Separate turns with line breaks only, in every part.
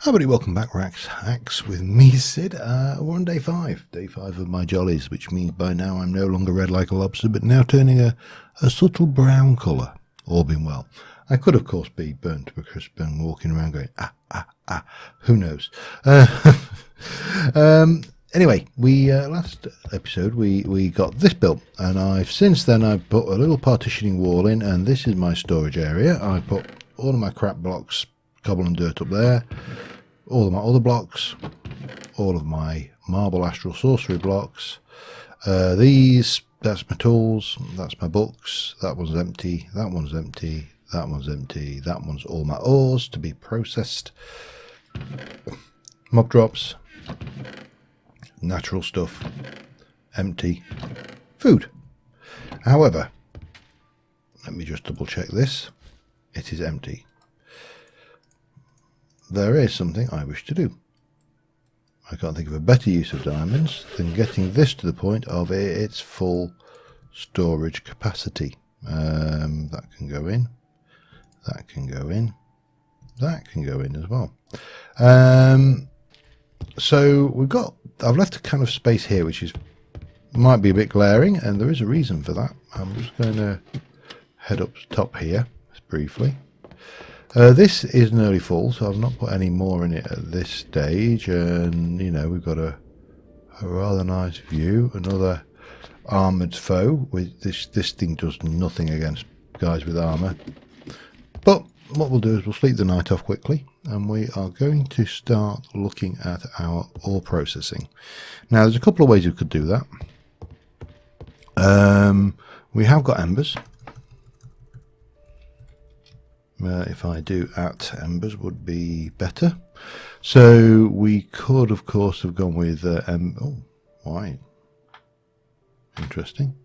Hi everybody, welcome back. RaxHacks with me, Sid. We're on day 5 of my jollies, which means by now I'm no longer red like a lobster, but now turning a subtle brown colour. All being well. I could, of course, be burnt to a crisp and walking around going, who knows? Anyway, we last episode we got this built, and I've put a little partitioning wall in, and this is my storage area. I put all of my crap blocks, cobble and dirt up there, all of my other blocks, all of my marble astral sorcery blocks, that's my tools, that's my books, that one's empty, that one's empty, that one's empty, that one's all my ores to be processed, mob drops, natural stuff, empty, food. However, let me just double check this, it is empty. There is something I wish to do. I can't think of a better use of diamonds than getting this to the point of its full storage capacity. That can go in, that can go in, that can go in as well. So I've left a kind of space here which might be a bit glaring, and there is a reason for that. I'm just going to head up top here briefly. This is nearly full, so I've not put any more in it at this stage, and you know, we've got a rather nice view. Another armoured foe. With this thing does nothing against guys with armour, but what we'll do is we'll sleep the night off quickly, and we are going to start looking at our ore processing. Now there's a couple of ways we could do that. We have got embers. If I do at embers would be better. So we could, of course, have gone with oh, why? Interesting.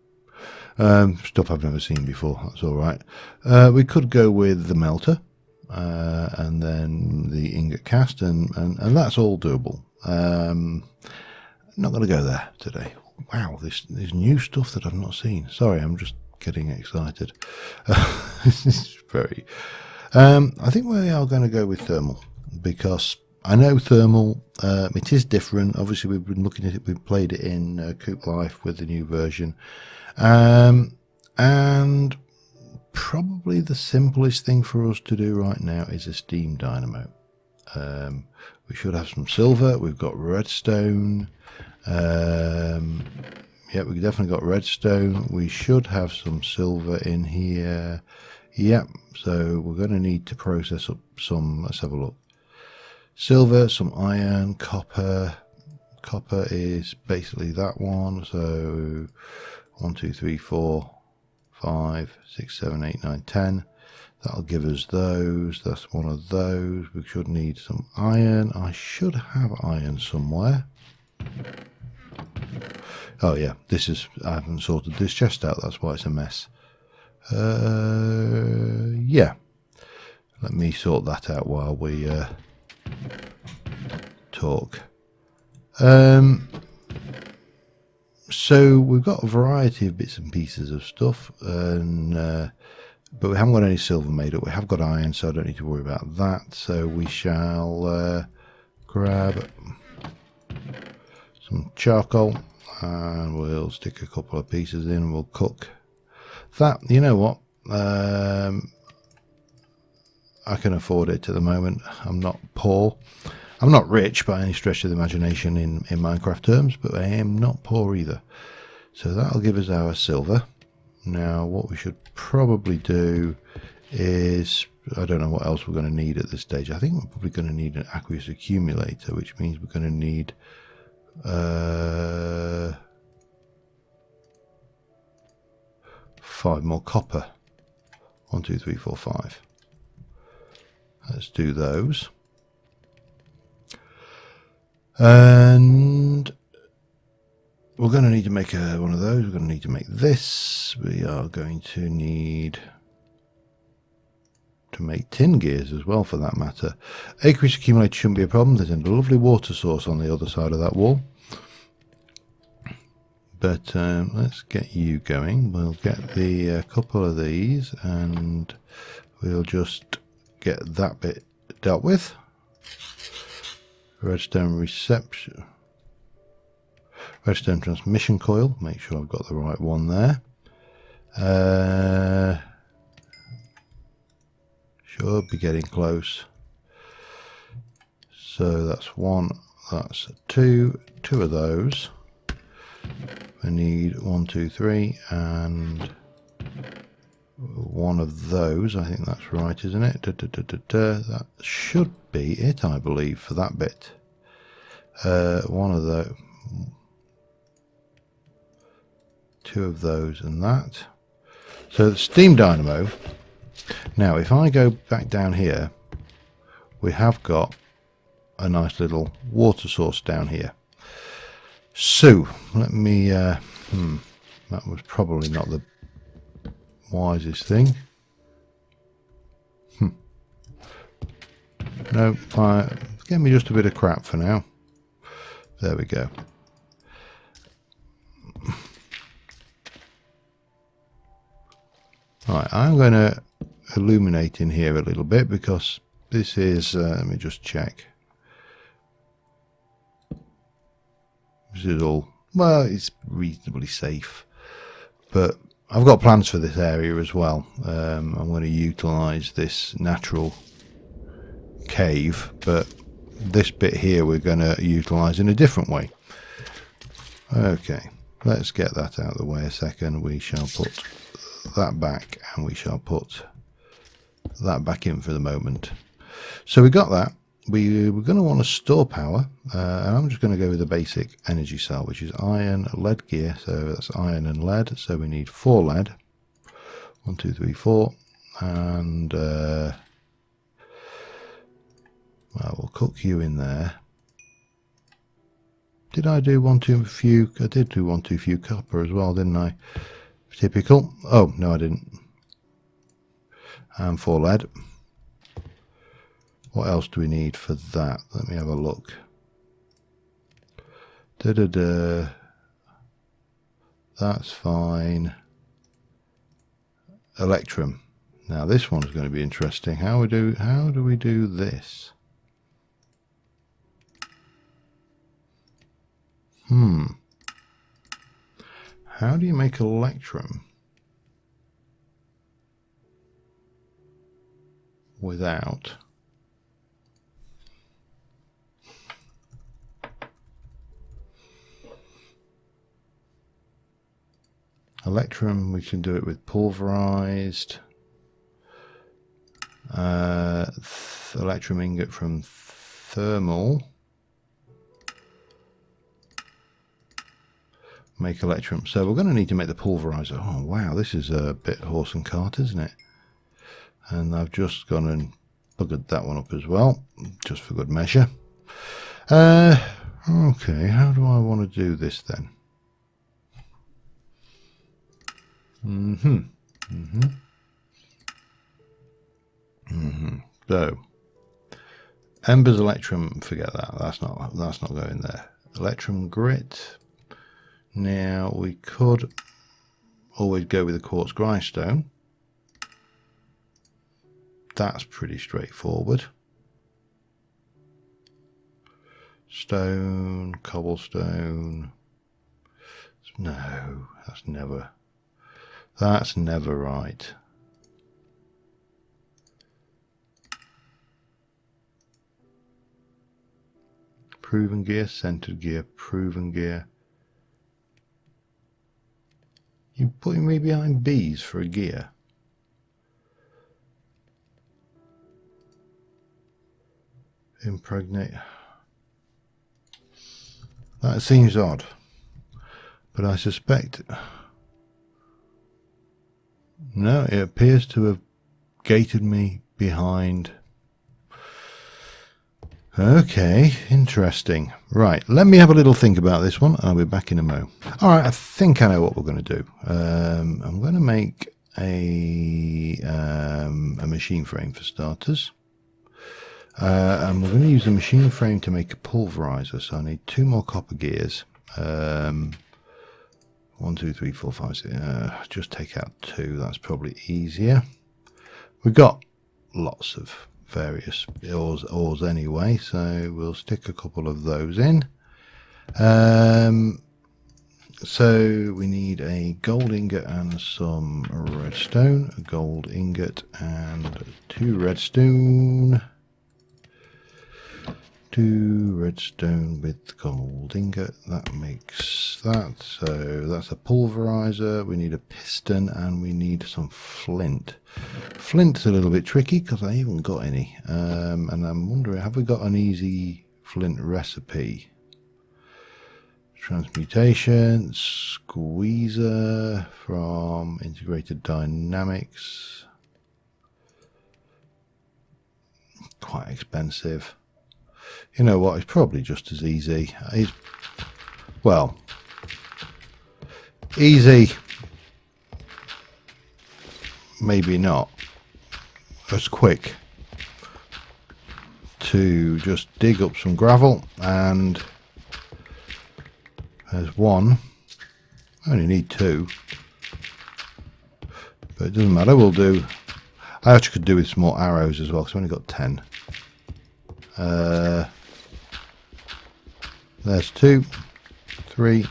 Stuff I've never seen before. That's all right. We could go with the melter, and then the ingot cast, and that's all doable. Not going to go there today. Wow, there's new stuff that I've not seen. Sorry, I'm just getting excited. This is very. I think we are going to go with thermal, because I know thermal. It is different. Obviously, we've been looking at it. We've played it in Coop Life with the new version, and probably the simplest thing for us to do right now is a steam dynamo. We should have some silver. We've got redstone. Yeah, we've definitely got redstone. We should have some silver in here. Yep, so we're going to need to process up some. Let's have a look. Silver, some iron, copper. Copper is basically that one. So 1, 2, 3, 4, 5, 6, 7, 8, 9, 10. That'll give us those. That's one of those. We should need some iron. I should have iron somewhere. Oh yeah, I haven't sorted this chest out, that's why it's a mess. Yeah, let me sort that out while we talk. So we've got a variety of bits and pieces of stuff, and but we haven't got any silver made up. We have got iron, so I don't need to worry about that. So we shall grab some charcoal, and we'll stick a couple of pieces in, and we'll cook that. You know what, I can afford it at the moment. I'm not poor, I'm not rich by any stretch of the imagination in Minecraft terms, but I am not poor either. So that'll give us our silver. Now what we should probably do is, I don't know what else we're going to need at this stage. I think we're probably going to need an aqueous accumulator, which means we're going to need 5 more copper. 1, 2, 3, 4, 5. Let's do those. And we're going to need to make one of those. We're going to need to make this. We are going to need to make tin gears as well, for that matter. Aqueous accumulator shouldn't be a problem. There's a lovely water source on the other side of that wall. But let's get you going. We'll get the couple of these, and we'll just get that bit dealt with. redstone reception, redstone transmission coil. Make sure I've got the right one there. Should be getting close. So that's one, that's two of those. I need 1, 2, 3, and one of those. I think that's right, isn't it? That should be it, I believe, for that bit. One of the, two of those, and that. So the steam dynamo. Now, if I go back down here, we have got a nice little water source down here. So let me. That was probably not the wisest thing. No, give me just a bit of crap for now. There we go. Right, I'm going to illuminate in here a little bit because this is, let me just check. This is all, well, it's reasonably safe, but I've got plans for this area as well. I'm going to utilise this natural cave, but this bit here we're going to utilise in a different way. Okay, let's get that out of the way a second. We shall put that back, and we shall put that back in for the moment. So we got that. We're going to want to store power, and I'm just going to go with a basic energy cell, which is iron, lead gear. So that's iron and lead. So we need 4 lead. 1, 2, 3, 4, and well, we'll cook you in there. Did I do 1 too few? I did do 1 too few copper as well, didn't I? Typical. Oh no, I didn't. And 4 lead. What else do we need for that? Let me have a look. That's fine. Electrum. Now this one's going to be interesting. How do we do this? How do you make electrum without electrum? We can do it with pulverized electrum ingot from thermal. Make electrum. So we're going to need to make the pulverizer. Oh wow, this is a bit horse and cart, isn't it? And I've just gone and buggered that one up as well, just for good measure. Okay, how do I want to do this then? So embers, electrum, forget that. That's not going there. Electrum grit. Now we could always go with a quartz grindstone. That's pretty straightforward. Stone, cobblestone. No, that's never right. Proven gear, centered gear, proven gear. You're putting me behind bees for a gear. Impregnate. That seems odd, but I suspect no, it appears to have gated me behind. Okay, interesting. Right, let me have a little think about this one. I'll be back in a mo. All right, I think I know what we're going to do. I'm going to make a machine frame for starters. And we're going to use the machine frame to make a pulverizer. So I need 2 more copper gears. 1, 2, 3, 4, 5, 6. Just take out 2. That's probably easier. We've got lots of various ores anyway, so we'll stick a couple of those in. So we need a gold ingot and some redstone, a gold ingot and 2 redstone. 2 redstone with gold ingot, that makes that. So that's a pulverizer, we need a piston, and we need some flint. Flint's a little bit tricky because I haven't got any, and I'm wondering, have we got an easy flint recipe? Transmutation, squeezer from Integrated Dynamics, quite expensive. You know what, it's probably just as easy. Well, easy, maybe not as quick, to just dig up some gravel, and there's one. I only need 2, but it doesn't matter, we'll do. I actually could do with some more arrows as well, because I've only got 10. There's 2, 3.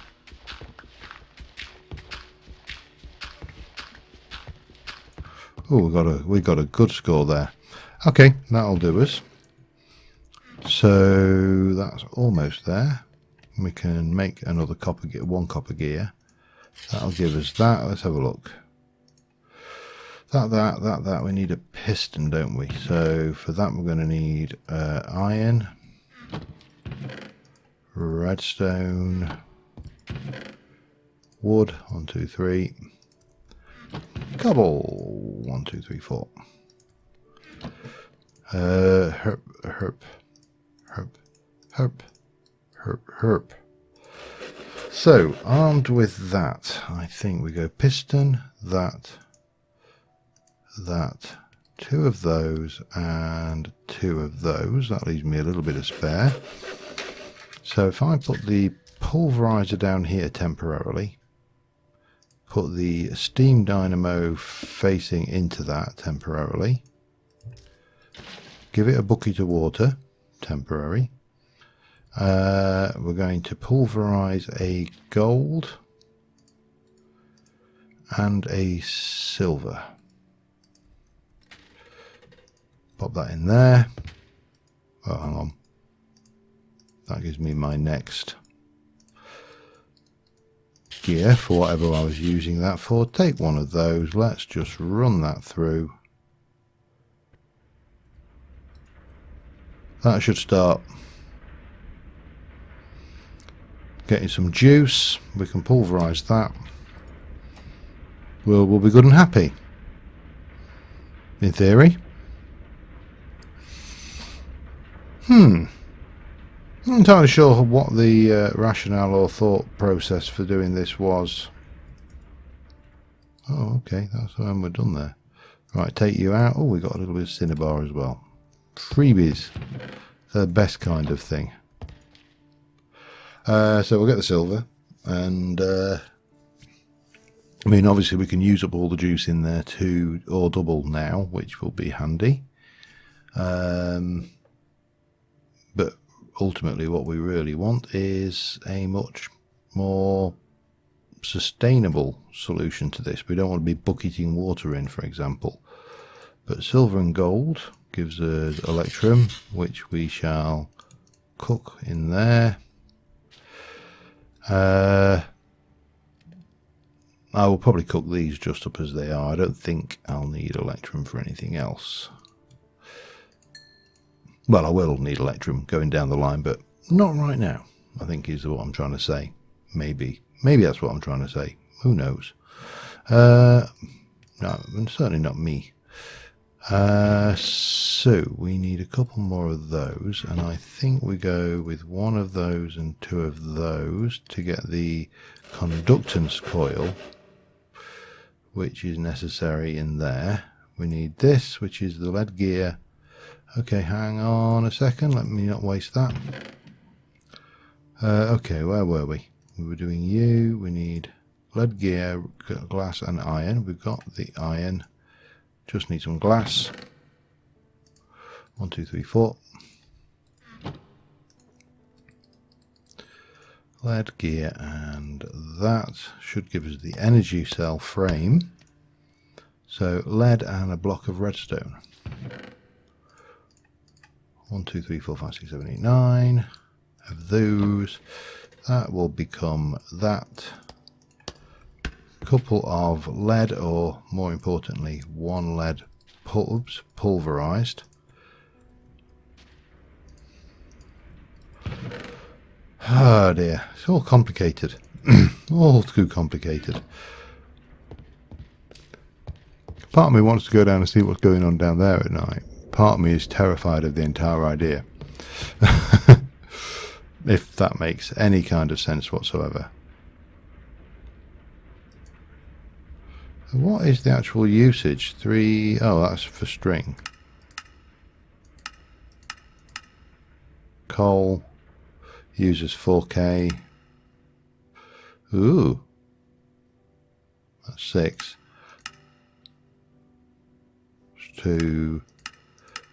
Oh, we got a good score there. Okay, that'll do us. So that's almost there. We can make another copper gear, 1 copper gear. That'll give us that. Let's have a look. That. We need a piston, don't we? So for that, we're going to need iron, redstone, wood, 1, 2, 3, cobble, 1, 2, 3, 4. Herp. So armed with that, I think we go piston, that, 2 of those, and 2 of those. That leaves me a little bit of spare. So if I put the pulverizer down here temporarily, put the steam dynamo facing into that temporarily, give it a bucket of water, temporary. We're going to pulverize a gold and a silver. Pop that in there. Oh, hang on. That gives me my next gear for whatever I was using that for. Take one of those. Let's just run that through. That should start getting some juice. We can pulverize that. We'll be good and happy, in theory. I'm not entirely sure what the rationale or thought process for doing this was. Oh, okay, that's when we're done there. Right, take you out. Oh, we got a little bit of cinnabar as well. Freebies, the best kind of thing. So we'll get the silver, and I mean, obviously we can use up all the juice in there too, or double now, which will be handy. But ultimately what we really want is a much more sustainable solution to this. We don't want to be bucketing water in, for example. But silver and gold gives us electrum, which we shall cook in there. I will probably cook these just up as they are. I don't think I'll need electrum for anything else. Well, I will need electrum going down the line, but not right now, I think is what I'm trying to say. Maybe that's what I'm trying to say. Who knows? No, certainly not me. So we need a couple more of those, and I think we go with 1 of those and 2 of those to get the conductance coil, which is necessary in there. We need this, which is the lead gear. Okay, hang on a second, let me not waste that. Okay, where were we? We were doing you. We need lead gear, glass and iron. We've got the iron, just need some glass. 1, 2, 3, 4. Lead, gear, and that should give us the energy cell frame. So lead and a block of redstone. 1, 2, 3, 4, 5, 6, 7, 8, 9 of those. That will become that. Couple of lead, or more importantly, 1 lead pulverized. Oh dear, it's all complicated. All too complicated. Part of me wants to go down and see what's going on down there at night. Part of me is terrified of the entire idea. If that makes any kind of sense whatsoever. What is the actual usage? 3... oh, that's for string. Coal uses 4K. Ooh. That's 6. 2.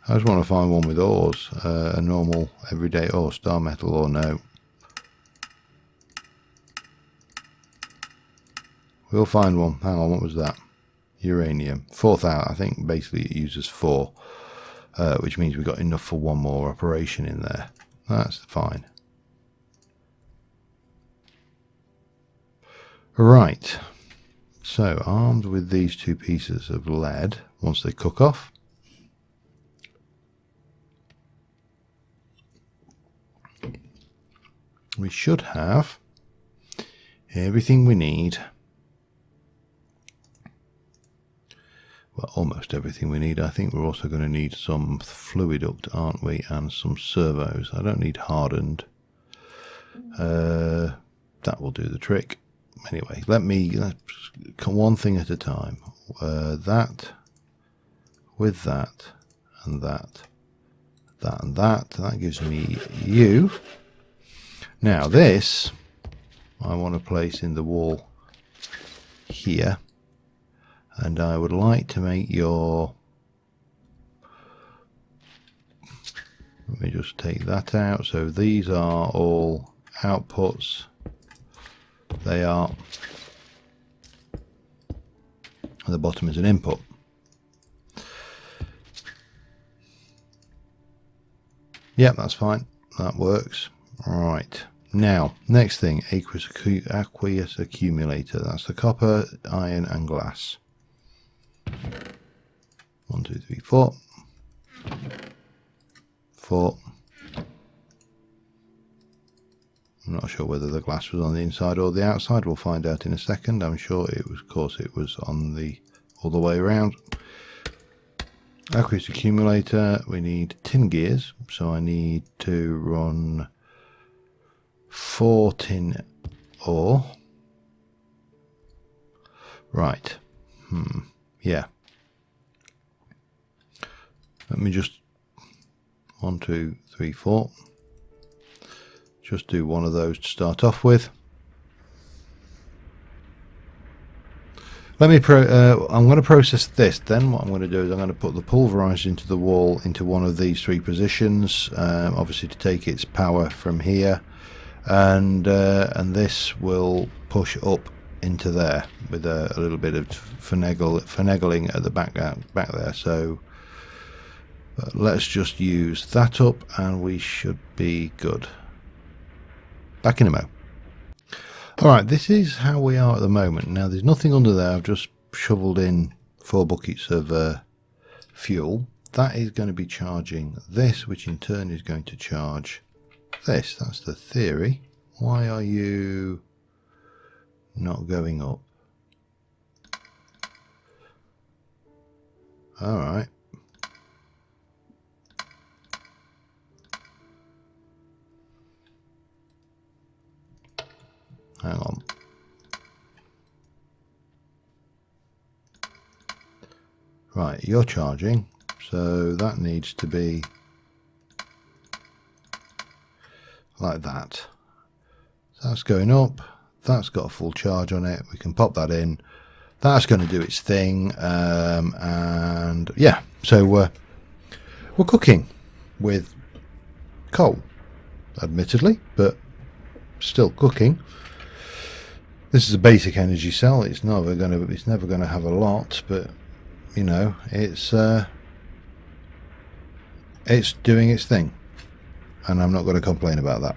I just want to find one with ores. A normal everyday ore, star metal or no. We'll find one. Hang on, what was that? Uranium. 4,000. I think basically it uses 4, which means we've got enough for one more operation in there. That's fine. Right. So, armed with these 2 pieces of lead, once they cook off, we should have everything we need. Well, almost everything we need. I think we're also going to need some fluid duct, aren't we? And some servos. I don't need hardened. That will do the trick. Anyway, let's one thing at a time. That, with that, and that, that and that. That gives me you. Now this, I want to place in the wall here. And I would like to make your... let me just take that out. So these are all outputs. They are... and the bottom is an input. Yep, that's fine. That works. Right. Now, next thing, aqueous accumulator. That's the copper, iron and glass. 1, 2, 3, 4. 4. I'm not sure whether the glass was on the inside or the outside. We'll find out in a second. I'm sure it was, of course, it was on the all the way around. Aqueous accumulator. We need tin gears, so I need to run 4 tin ore. Right. Yeah. Let me just 1, 2, 3, 4. Just do one of those to start off with. Let me I'm going to process this. Then what I'm going to do is I'm going to put the pulverizer into the wall into one of these 3 positions. Obviously to take its power from here, and this will push up into there with a little bit of finagling at the back there. So let's just use that up and we should be good. Back in a mo. Alright, this is how we are at the moment. Now there's nothing under there. I've just shoveled in 4 buckets of fuel. That is going to be charging this, which in turn is going to charge this. That's the theory. Why are you not going up? Alright. Hang on. Right, you're charging, so that needs to be like that. So that's going up. That's got a full charge on it. We can pop that in. That's going to do its thing, and yeah, so we're cooking. with coal, admittedly, but still cooking. This is a basic energy cell. It's never going to have a lot, but you know, it's doing its thing, and I'm not going to complain about that.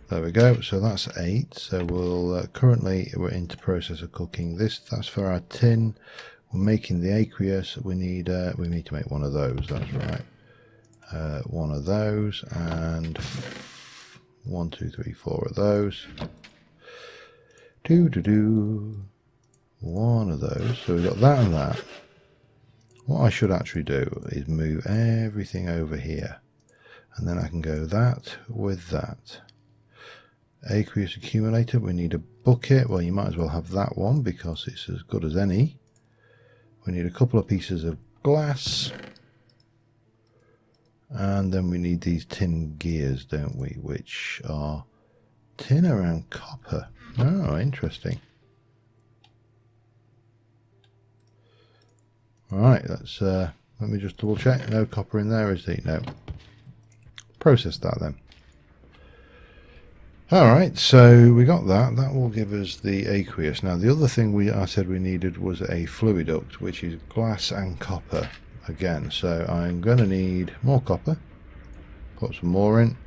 There we go. So that's 8. So we'll currently we're into process of cooking this. That's for our tin. We're making the aqueous. We need to make one of those. That's right. One of those, and 1, 2, 3, 4 of those. One of those. So we've got that and that. What I should actually do is move everything over here, and then I can go that with that. Aqueous accumulator, we need a bucket. Well, you might as well have that one because it's as good as any. We need a couple of pieces of glass, and then we need these tin gears, don't we, which are tin around copper. Oh, interesting. Alright, let's let me just double check. No copper in there, is there? No. Process that then. Alright, so we got that. That will give us the aqueous. Now the other thing I said we needed was a fluiduct, which is glass and copper again. So I'm going to need more copper. Put some more in.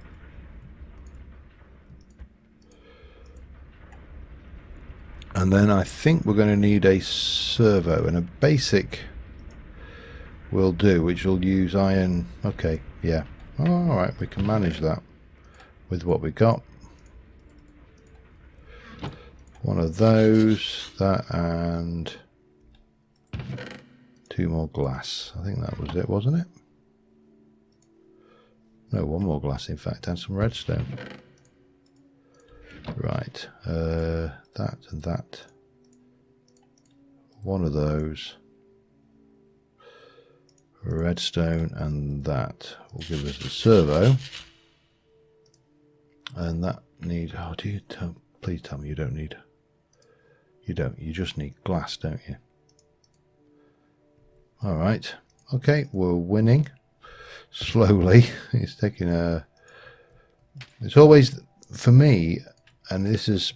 And then I think we're going to need a servo, and a basic will do, which will use iron. Okay, yeah. Alright, we can manage that with what we got. One of those, that, and 2 more glass. I think that was it, wasn't it? No, 1 more glass in fact, and some redstone. Right, that and that. One of those. Redstone, and that will give us the servo. And that needs, oh, please tell me you don't need. You don't, you just need glass, don't you? Alright, okay, we're winning. Slowly. It's taking a... It's always, for me, and this is,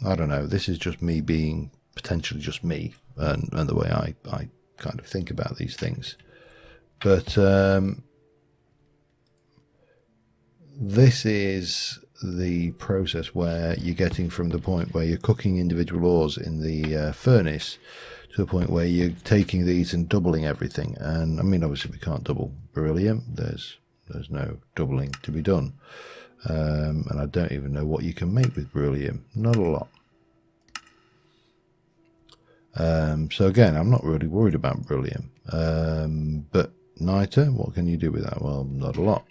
I don't know, this is just me being potentially just me, and the way I kind of think about these things. But this is the process where you're getting from the point where you're cooking individual ores in the furnace to a point where you're taking these and doubling everything. And I mean, obviously we can't double beryllium. There's no doubling to be done. And I don't even know what you can make with beryllium. Not a lot. So again, I'm not really worried about beryllium. But niter, what can you do with that? Well, not a lot.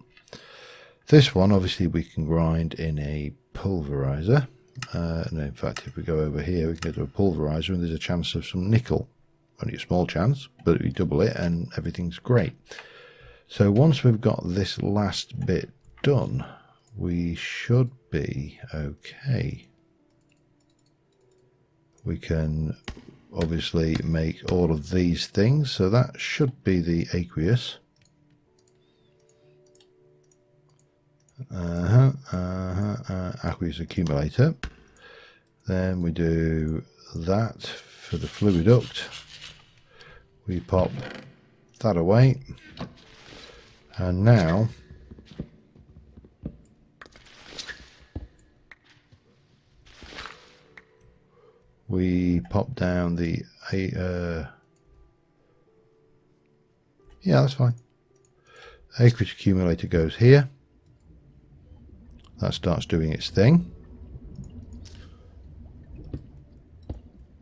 This one, obviously, we can grind in a pulverizer. And in fact, if we go over here, we can go to a pulverizer, and there's a chance of some nickel. Only a small chance, but we double it, and everything's great. So once we've got this last bit done, we should be okay. We can obviously make all of these things, so that should be the aqueous. Aqueous accumulator. Then we do that for the fluiduct. We pop that away, and now we pop down the yeah, that's fine. Aqueous accumulator goes here. That starts doing its thing.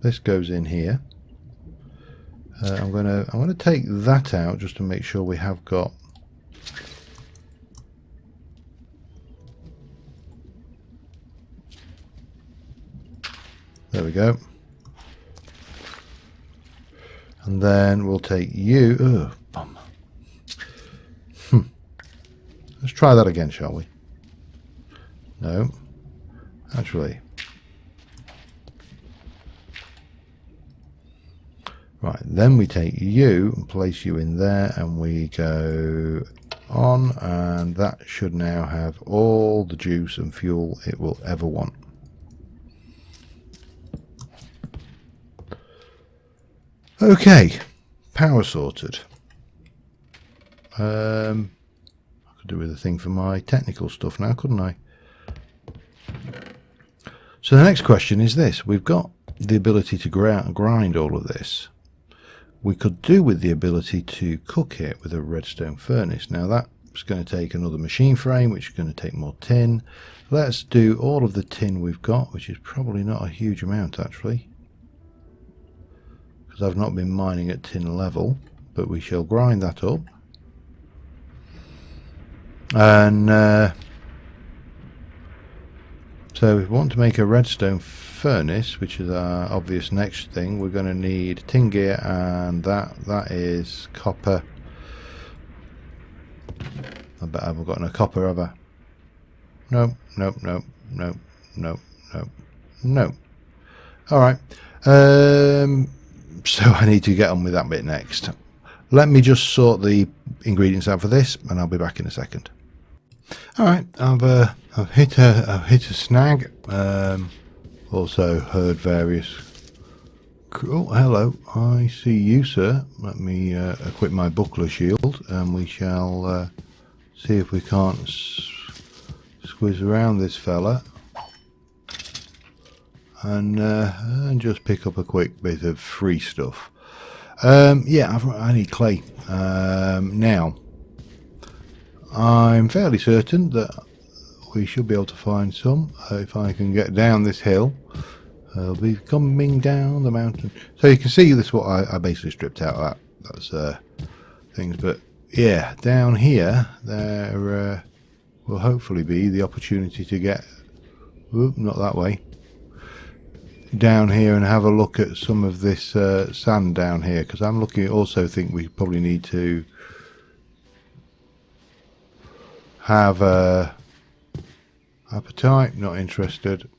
This goes in here. I'm gonna take that out just to make sure we have got. There we go. And then we'll take you. Oh, bum. Let's try that again, shall we? No, actually. Right, then we take you and place you in there, and we go on, and that should now have all the juice and fuel it will ever want. Okay, power sorted. I could do with a thing for my technical stuff now, couldn't I? So the next question is this. We've got the ability to grind all of this. We could do with the ability to cook it with a redstone furnace. Now that's going to take another machine frame, which is going to take more tin. Let's do all of the tin we've got, which is probably not a huge amount actually, because I've not been mining at tin level, but we shall grind that up. And so if we want to make a redstone furnace, which is our obvious next thing, we're going to need tin gear, and that is copper. I bet I haven't got no copper, have I? No, no, no, no, no, no, no. Alright, so I need to get on with that bit next. Let me just sort the ingredients out for this, and I'll be back in a second. Alright, I've hit a snag. Also heard various. Oh, hello! I see you, sir. Let me equip my buckler shield, and we shall see if we can't squeeze around this fella, and just pick up a quick bit of free stuff. Yeah, I need clay. Now, I'm fairly certain that we should be able to find some if I can get down this hill. I'll be coming down the mountain. So you can see this is what I basically stripped out of that. That's things. But yeah, down here there will hopefully be the opportunity to get, not that way, down here and have a look at some of this sand down here, because I'm looking. Also think we probably need to have appetite, not interested.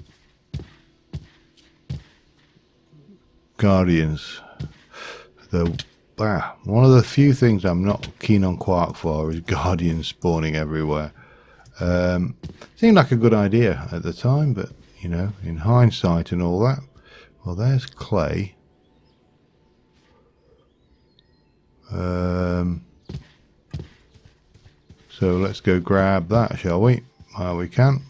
Guardians. One of the few things I'm not keen on quark for is guardians spawning everywhere. Seemed like a good idea at the time, but you know, in hindsight and all that. Well, there's clay. So let's go grab that, shall we? While we can.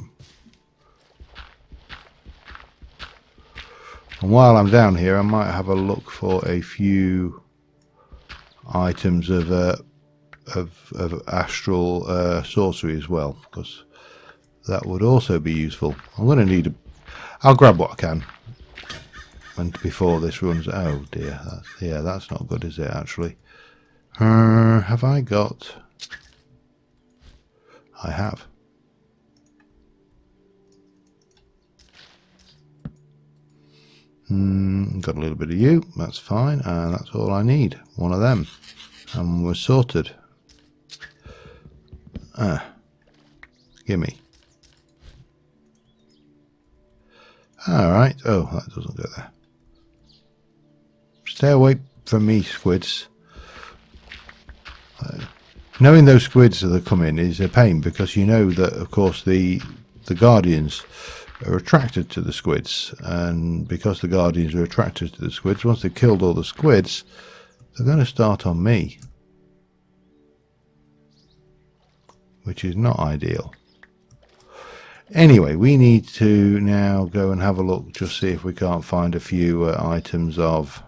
And while I'm down here, I might have a look for a few items of astral sorcery as well, because that would also be useful. I'm going to need I'll grab what I can. And before this runs, oh dear, that's not good, is it? Actually, have I got? I have. Got a little bit of you, that's fine, and that's all I need. One of them, and we're sorted. Gimme. Alright, oh, that doesn't go there. Stay away from me, squids. Knowing those squids that are coming is a pain, because you know that, of course, the guardians are attracted to the squids, and because the guardians are attracted to the squids, once they've killed all the squids, they're going to start on me, which is not ideal. Anyway, we need to now go and have a look, just see if we can't find a few items of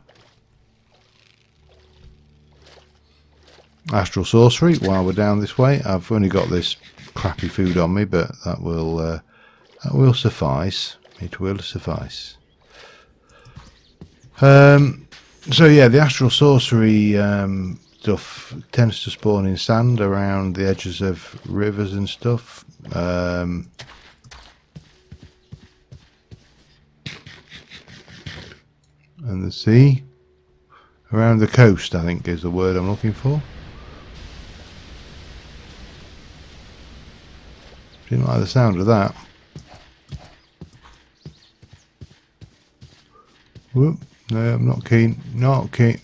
astral sorcery while we're down this way. I've only got this crappy food on me, but that will suffice. It will suffice. So yeah, the astral sorcery stuff tends to spawn in sand around the edges of rivers and stuff. And the sea. Around the coast, I think, is the word I'm looking for. Didn't like the sound of that. Whoop. No, I'm not keen. Not keen.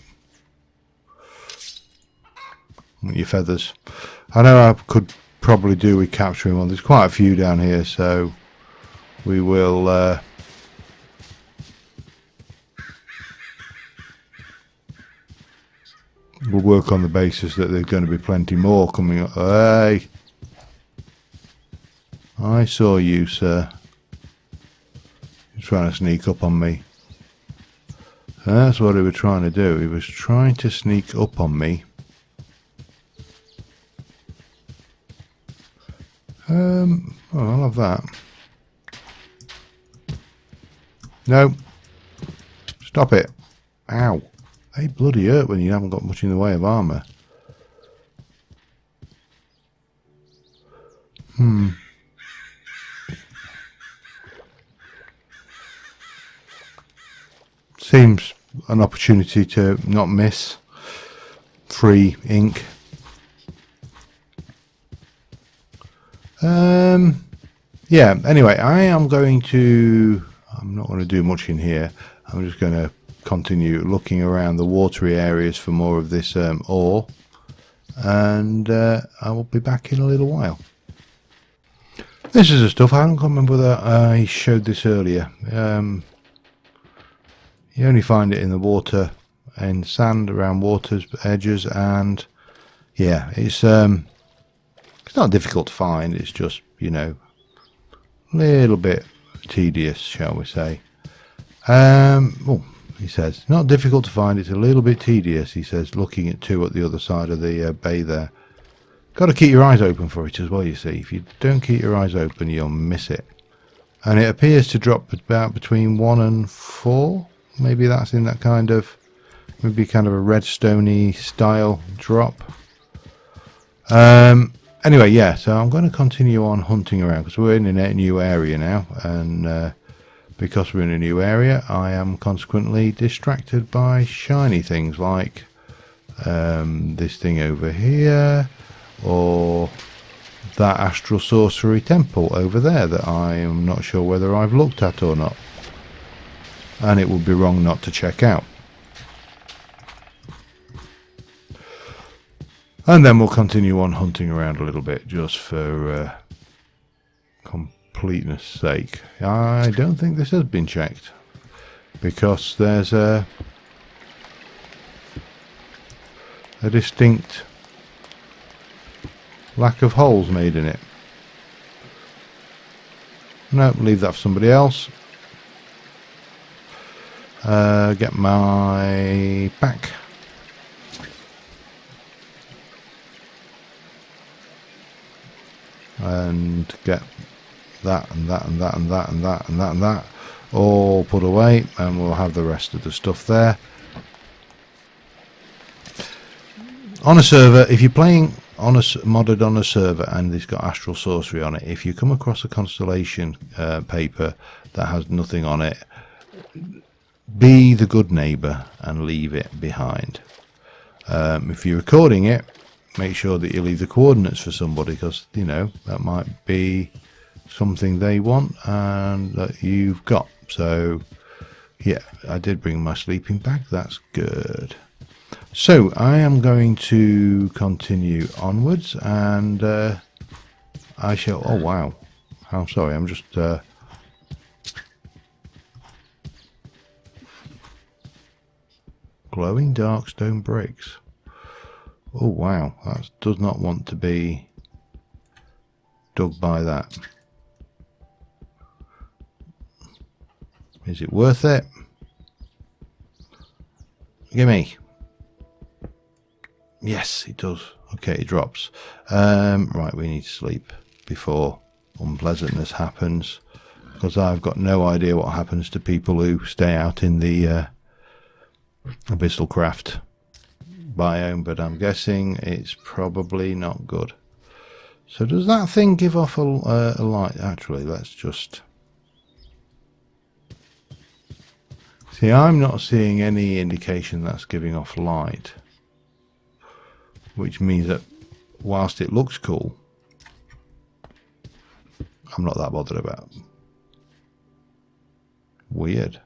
your feathers. I know I could probably do with capturing one. There's quite a few down here, so we will we'll work on the basis that there's going to be plenty more coming up. Hey, I saw you, sir. You're trying to sneak up on me. That's what he was trying to do. He was trying to sneak up on me. Oh, I'll have that. No. Stop it. Ow. They bloody hurt when you haven't got much in the way of armour. Seems an opportunity to not miss free ink. Yeah, anyway, I'm not going to do much in here. I'm just going to continue looking around the watery areas for more of this ore, and I will be back in a little while. This is the stuff. I don't remember whether I showed this earlier. You only find it in the water and sand around water's edges, and yeah, it's not difficult to find. It's just, you know, a little bit tedious, shall we say. Oh, he says, not difficult to find. It's a little bit tedious, he says, looking at two at the other side of the bay there. Got to keep your eyes open for it as well, you see. If you don't keep your eyes open, you'll miss it. And it appears to drop about between 1 and 4. Maybe that's in that kind of, maybe kind of a redstone-y style drop. Anyway, yeah, so I'm going to continue on hunting around because we're in a new area now, and because we're in a new area, I am consequently distracted by shiny things like this thing over here, or that astral sorcery temple over there that I am not sure whether I've looked at or not, and it would be wrong not to check out. And then we'll continue on hunting around a little bit just for completeness sake. I don't think this has been checked because there's a distinct lack of holes made in it. No, leave that for somebody else. Get my pack. And get that and that and that and that and that and that and that all put away, and we'll have the rest of the stuff there. On a server, if you're playing on modded on a server and it's got astral sorcery on it, if you come across a constellation paper that has nothing on it, be the good neighbour and leave it behind. If you're recording it, make sure that you leave the coordinates for somebody, because, you know, that might be something they want and that you've got. So, yeah, I did bring my sleeping bag. That's good. So, I am going to continue onwards, and I shall... Oh, wow. I'm sorry, I'm just... glowing dark stone bricks. Oh wow, that does not want to be dug by that. Is it worth it? Gimme. Yes, it does. Okay, it drops. Right, we need to sleep before unpleasantness happens, because I've got no idea what happens to people who stay out in the abyssal craft biome, but I'm guessing it's probably not good. So does that thing give off a light? Actually, let's just see. I'm not seeing any indication that's giving off light, which means that whilst it looks cool, I'm not that bothered about. Weird.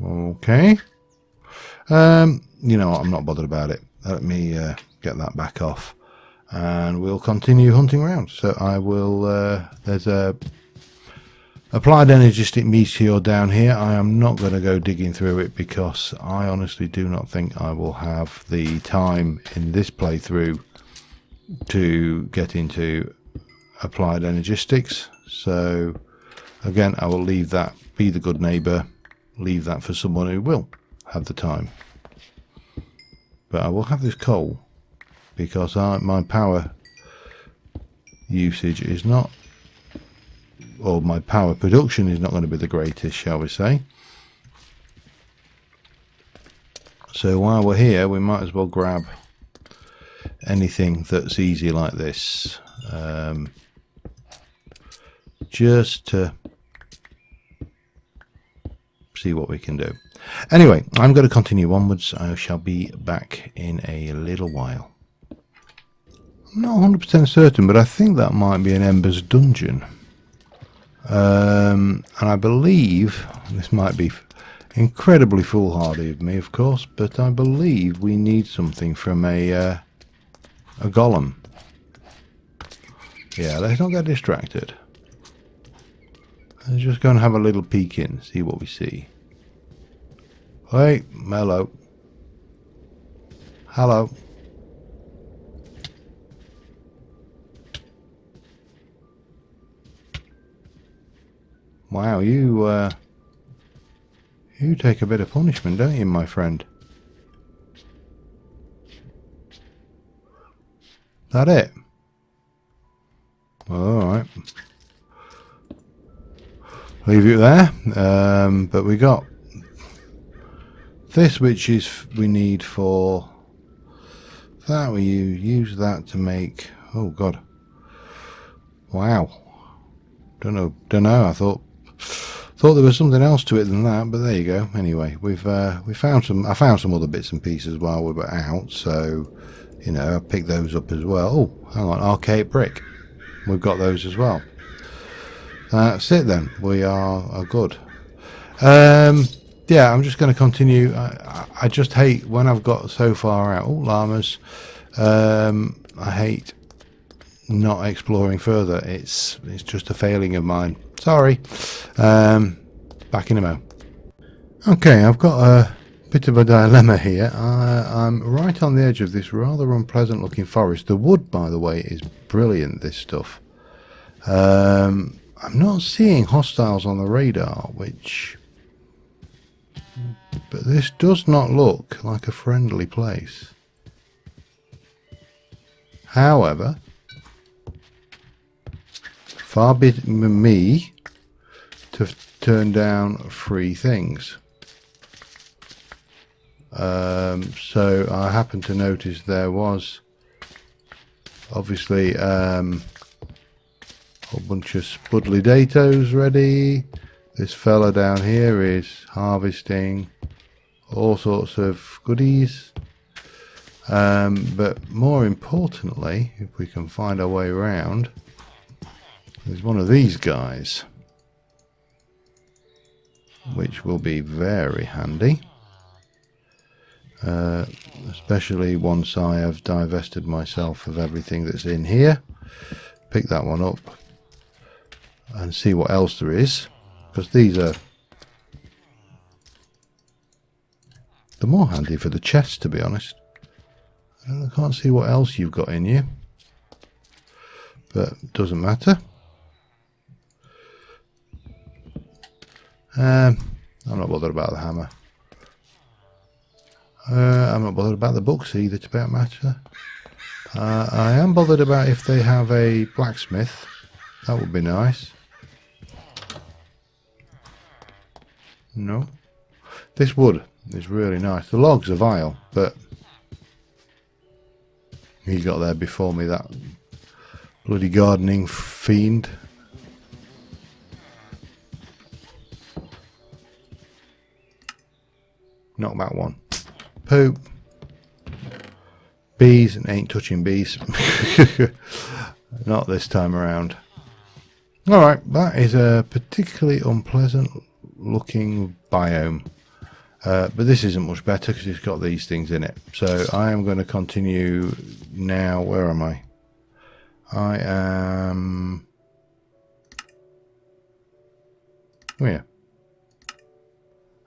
Okay. you know what, I'm not bothered about it. Let me get that back off, and we'll continue hunting around. So I will, there's a applied energistic meteor down here. I am not going to go digging through it because I honestly do not think I will have the time in this playthrough to get into applied energistics. So again, I will leave that, be the good neighbour, leave that for someone who will have the time. But I will have this coal because my power usage is not, or my power production is not going to be the greatest, shall we say. So while we're here, we might as well grab anything that's easy like this, just to see what we can do. Anyway, I'm going to continue onwards. I shall be back in a little while. I'm not 100% certain, but I think that might be an Ember's dungeon. And I believe, this might be incredibly foolhardy of me, of course, but I believe we need something from a golem. Yeah, let's not get distracted. Let's just go and have a little peek in, see what we see. Hey, hello. Hello. Wow, you take a bit of punishment, don't you, my friend? That it? Alright. Leave it there. But we got this, which is we need for that. We use that to make, oh god. Wow. Don't know. I thought there was something else to it than that, but there you go. Anyway, we found some. I found some other bits and pieces while we were out, so you know, I picked those up as well. Oh, hang on, archaic brick. We've got those as well. That's it then. We are good. Yeah, I'm just going to continue. I just hate when I've got so far out. Oh, llamas. I hate not exploring further. It's just a failing of mine. Sorry. Back in a mo. Okay, I've got a bit of a dilemma here. I'm right on the edge of this rather unpleasant looking forest. The wood, by the way, is brilliant, this stuff. I'm not seeing hostiles on the radar, but this does not look like a friendly place. However, far be it me to turn down free things. So I happened to notice there was obviously a whole bunch of spudly datos ready. This fella down here is harvesting all sorts of goodies. But more importantly, if we can find our way around, there's one of these guys, which will be very handy, especially once I have divested myself of everything that's in here. Pick that one up and see what else there is, because these are the more handy for the chest, to be honest. I can't see what else you've got in you, but it doesn't matter. I'm not bothered about the hammer. I'm not bothered about the books either, to be that matter. I am bothered about if they have a blacksmith. That would be nice. No. This wood is really nice. The logs are vile, but he got there before me, that bloody gardening fiend. Knockback one. Poop. Bees, and ain't touching bees. Not this time around. Alright, that is a particularly unpleasant looking biome. But this isn't much better because it's got these things in it. So I am going to continue now. Where am I? I am... Where?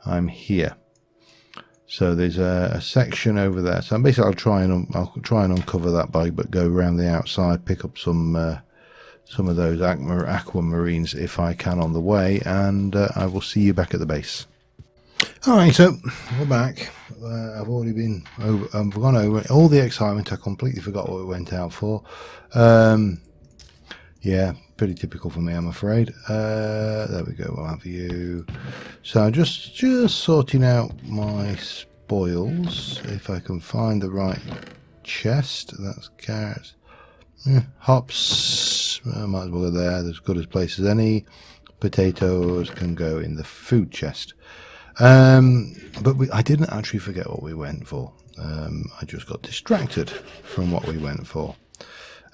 I'm here. So there's a section over there. So basically I'll try and uncover that by go around the outside, pick up some of those aquamarines if I can on the way, and I will see you back at the base. Alright, so we're back. I've already been over, I've gone over all the excitement. I completely forgot what we went out for. Yeah, pretty typical for me, I'm afraid. There we go, we'll have you. So I'm just sorting out my spoils, if I can find the right chest. That's carrots. Hops, might as well go there. There's as good a place as any. Potatoes can go in the food chest. But I didn't actually forget what we went for. I just got distracted from what we went for.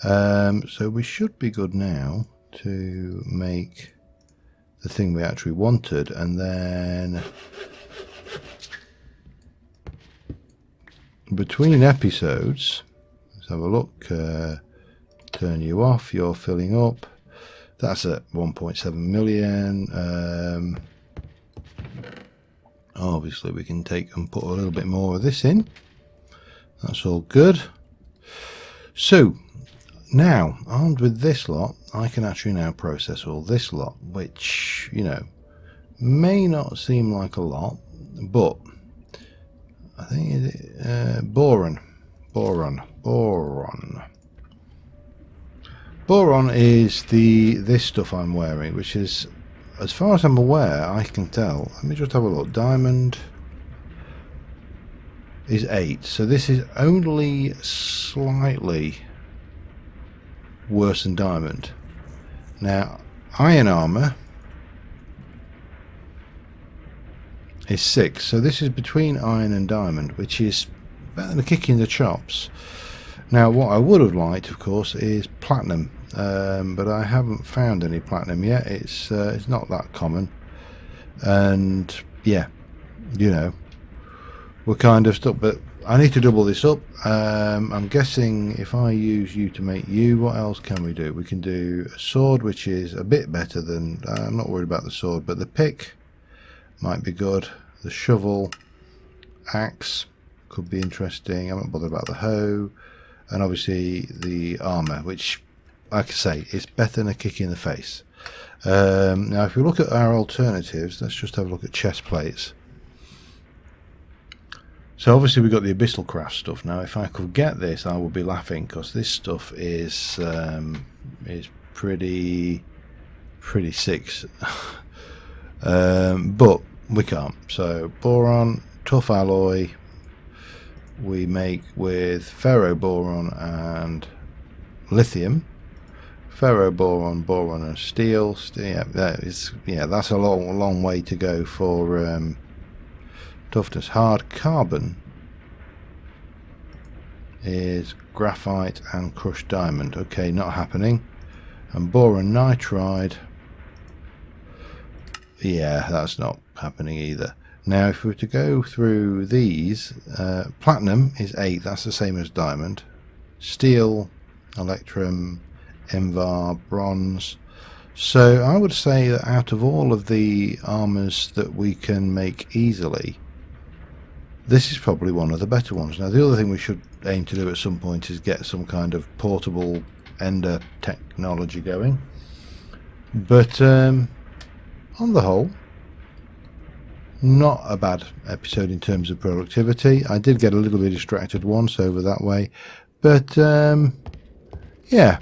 So we should be good now to make the thing we actually wanted, and then between episodes, let's have a look. Turn you off, you're filling up. That's at 1.7 million. Obviously we can take and put a little bit more of this in. That's all good. So now, armed with this lot, I can actually now process all this lot, which, you know, may not seem like a lot, but I think boron is this stuff I'm wearing, which is, as far as I'm aware, I can tell. Let me just have a look. Diamond is 8, so this is only slightly worse than diamond. Now, iron armor is 6, so this is between iron and diamond, which is better than a kick in the chops. Now, what I would have liked, of course, is platinum, but I haven't found any platinum yet. It's not that common, and yeah, you know, we're kind of stuck. But I need to double this up. I'm guessing if I use you to make you, what else can we do? We can do a sword, which is a bit better than. I'm not worried about the sword, but the pick might be good. The shovel, axe could be interesting. I'm not bothered about the hoe. And obviously the armor, which, like I say, is better than a kick in the face. Now, if we look at our alternatives, let's just have a look at chest plates. So obviously we've got the abyssal craft stuff. Now, if I could get this, I would be laughing, because this stuff is pretty sick. But we can't. So boron, tough alloy. We make with ferroboron and lithium. Ferroboron, boron and steel. Yeah, that's a long way to go for toughness. Hard carbon is graphite and crushed diamond. Okay, not happening. And boron nitride, yeah, that's not happening either. Now, if we were to go through these, platinum is 8, that's the same as diamond. Steel, electrum, invar, bronze. So I would say that out of all of the armors that we can make easily, this is probably one of the better ones. Now, the other thing we should aim to do at some point is get some kind of portable ender technology going. But on the whole, not a bad episode in terms of productivity. I did get a little bit distracted once over that way, but yeah,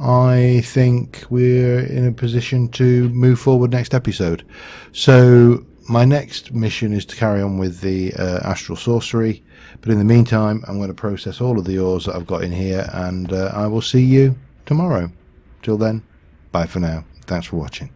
I think we're in a position to move forward next episode. So my next mission is to carry on with the astral sorcery, but in the meantime I'm going to process all of the ores that I've got in here, and I will see you tomorrow. Till then, bye for now. Thanks for watching.